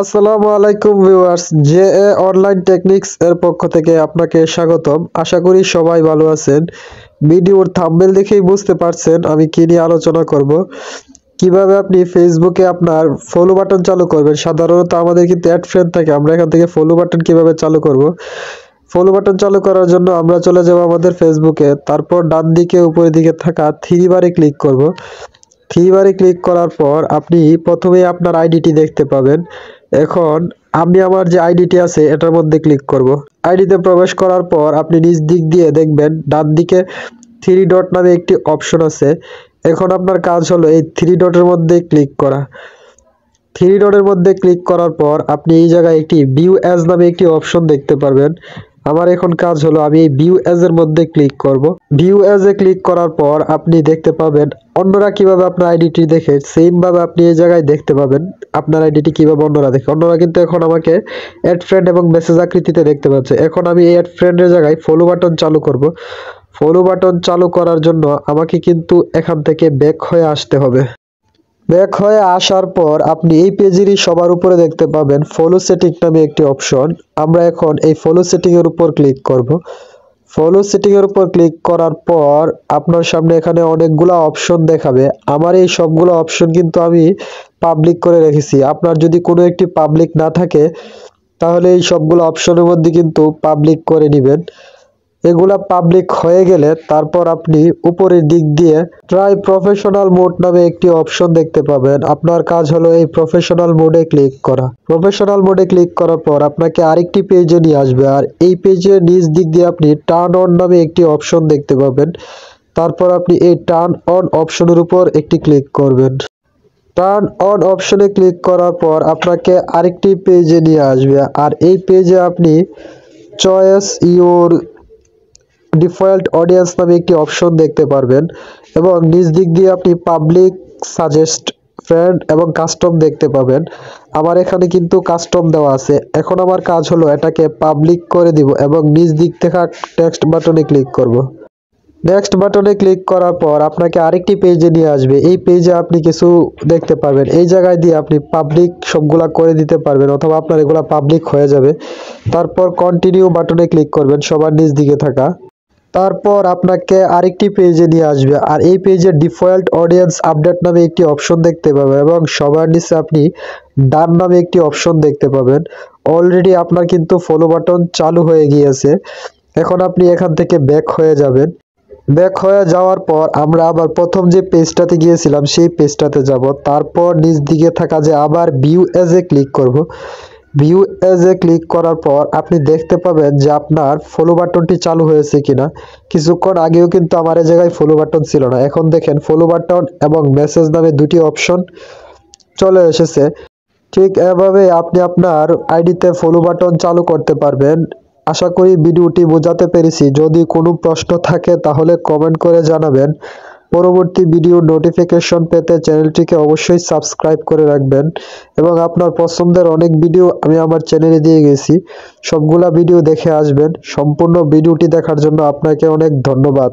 আসসালামু আলাইকুম viewers, JA online techniques এর পক্ষ থেকে আপনাকে স্বাগতম। আশা করি সবাই ভালো আছেন। ভিডিওর থাম্বনেল দেখেই বুঝতে পারছেন আমি কি নিয়ে আলোচনা করব। কিভাবে আপনি ফেসবুকে আপনার ফলো বাটন চালু করবেন। সাধারণত আমাদের কিন্তু অ্যাড ফ্রেন্ড থাকে, আমরা এখান থেকে ফলো বাটন কিভাবে চালু করব। ফলো বাটন চালু করার জন্য আমরা চলে যাব আমাদের ফেসবুকে, তারপর ডান দিকে উপরের দিকে থাকা থ্রি বারে ক্লিক করব। থ্রি বারে ক্লিক করার পর আপনি প্রথমেই আপনার আইডিটি দেখতে পাবেন। এখন আমি আমার যে আইডিটি আছে এটার মধ্যে ক্লিক করব। আইডিতে প্রবেশ করার পর আপনি নিচ দিক দিয়ে দেখবেন ডান দিকে থ্রি ডট নামে একটি অপশন আছে। এখন আপনার কাজ হলো এই থ্রি ডটের মধ্যে ক্লিক করা। থ্রি ডটের মধ্যে ক্লিক করার পর আপনি এই জায়গায় একটি ভিউ অ্যাজ নামে একটি অপশন দেখতে পারবেন। আমার এখন কাজ হলো আমি এই ভিউ অ্যাজ এর মধ্যে ক্লিক করব। ভিউ অ্যাজ এ ক্লিক করার পর আপনি দেখতে পাবেন অন্যরা কিভাবে আপনার আইডিটি দেখে, সেম ভাবে আপনি এই জায়গায় দেখতে পাবেন আপনার আইডিটি কিভাবে অন্যরা দেখে। অন্যরা কিন্তু এখন আমাকে অ্যাড ফ্রেন্ড এবং মেসেজ আকৃতিতে দেখতে পাচ্ছে। এখন আমি এই অ্যাড ফ্রেন্ডের জায়গায় ফলো বাটন চালু করব। ফলো বাটন চালু করার জন্য আমাকে কিন্তু এখান থেকে ব্যাক হয়ে আসতে হবে। ব্যাক হয়ে আসার পর আপনি এই পেজেরই সবার উপরে দেখতে পাবেন ফলো সেটিং নামে একটি অপশন। আমরা এখন এই ফলো সেটিং এর উপর ক্লিক করব। ফলো সেটিং এর উপর ক্লিক করার পর আপনার সামনে এখানে অনেকগুলো অপশন দেখাবে। আমার এই সবগুলো অপশন কিন্তু আমি পাবলিক করে রেখেছি। আপনার যদি কোনো একটি পাবলিক না থাকে তাহলে এই সবগুলো অপশনের মধ্যে কিন্তু পাবলিক করে নেবেন। এগুলা পাবলিক হয়ে গেলে তারপর আপনি উপরের দিক দিয়ে ট্রাই প্রফেশনাল মোড নামে একটি অপশন দেখতে পাবেন। আপনার কাজ হলো এই প্রফেশনাল মোডে ক্লিক করা। প্রফেশনাল মোডে ক্লিক করার পর আপনাকে আরেকটি পেজে নিয়ে আসবে, আর এই পেজের নিচ দিক দিয়ে আপনি টার্ন অন নামে একটি অপশন দেখতে পাবেন। তারপর আপনি এই টার্ন অন অপশনের উপর একটি ক্লিক করবেন। টার্ন অন অপশনে ক্লিক করার পর আপনাকে আরেকটি পেজে নিয়ে আসবে, আর এই পেজে আপনি চয়েস ইউর ডিফল্ট অডিয়েন্স নামে একটি অপশন দেখতে পারবেন এবং নিচ দিক দিয়ে আপনি পাবলিক, সাজেস্ট, ফ্রেন্ড এবং কাস্টম দেখতে পাবেন। আমার এখানে কিন্তু কাস্টম দেওয়া আছে। এখন আমার কাজ হলো এটাকে পাবলিক করে দিব এবং নিচ দিক থেকে নেক্সট বাটনে ক্লিক করব। নেক্সট বাটনে ক্লিক করার পর আপনাকে আরেকটি পেজে নিয়ে আসবে। এই পেজে আপনি কিছু দেখতে পারবেন। এই জায়গায় দিয়ে আপনি পাবলিক সবগুলা করে দিতে পারবেন অথবা আপনার এগুলা পাবলিক হয়ে যাবে। তারপর কন্টিনিউ বাটনে ক্লিক করবেন সবার নিচ দিকে থাকা। তারপর আপনাকে আরেকটি পেজে নিয়ে আসবে, আর এই পেজে ডিফল্ট অডিয়েন্স আপডেট নামে একটি অপশন দেখতে পাবেন এবং সবার নিচে আপনি ডান নামে একটি অপশন দেখতে পাবেন। অলরেডি আপনার কিন্তু ফলো বাটন চালু হয়ে গিয়েছে। এখন আপনি এখান থেকে ব্যাক হয়ে যাবেন। ব্যাক হয়ে যাওয়ার পর আমরা আবার প্রথম যে পেজটাতে গিয়েছিলাম সেই পেজটাতে যাব। তারপর নিচ দিকে থাকা যে আবার ভিউ এজ এ ক্লিক করব। ভিউ এজ এ ক্লিক করার পর আপনি দেখতে পাবেন যে আপনার ফলো বাটনটি চালু হয়েছে কিনা। কিছুক্ষণ আগেও কিন্তু আমার এই জায়গায় ফলো বাটন ছিল না। এখন দেখেন ফলো বাটন এবং মেসেজ নামে দুটি অপশন চলে এসেছে। ঠিক এভাবে আপনি আপনার আইডিতে ফলো বাটন চালু করতে পারবেন। আশা করি ভিডিওটি বোঝাতে পেরেছি। যদি কোনো প্রশ্ন থাকে তাহলে কমেন্ট করে জানাবেন। পরবর্তী ভিডিও নোটিফিকেশন পেতে চ্যানেলটিকে অবশ্যই সাবস্ক্রাইব করে রাখবেন এবং আপনার পছন্দের অনেক ভিডিও আমি আমার চ্যানেলে দিয়ে গেছি, সবগুলা ভিডিও দেখে আসবেন। সম্পূর্ণ ভিডিওটি দেখার জন্য আপনাকে অনেক ধন্যবাদ।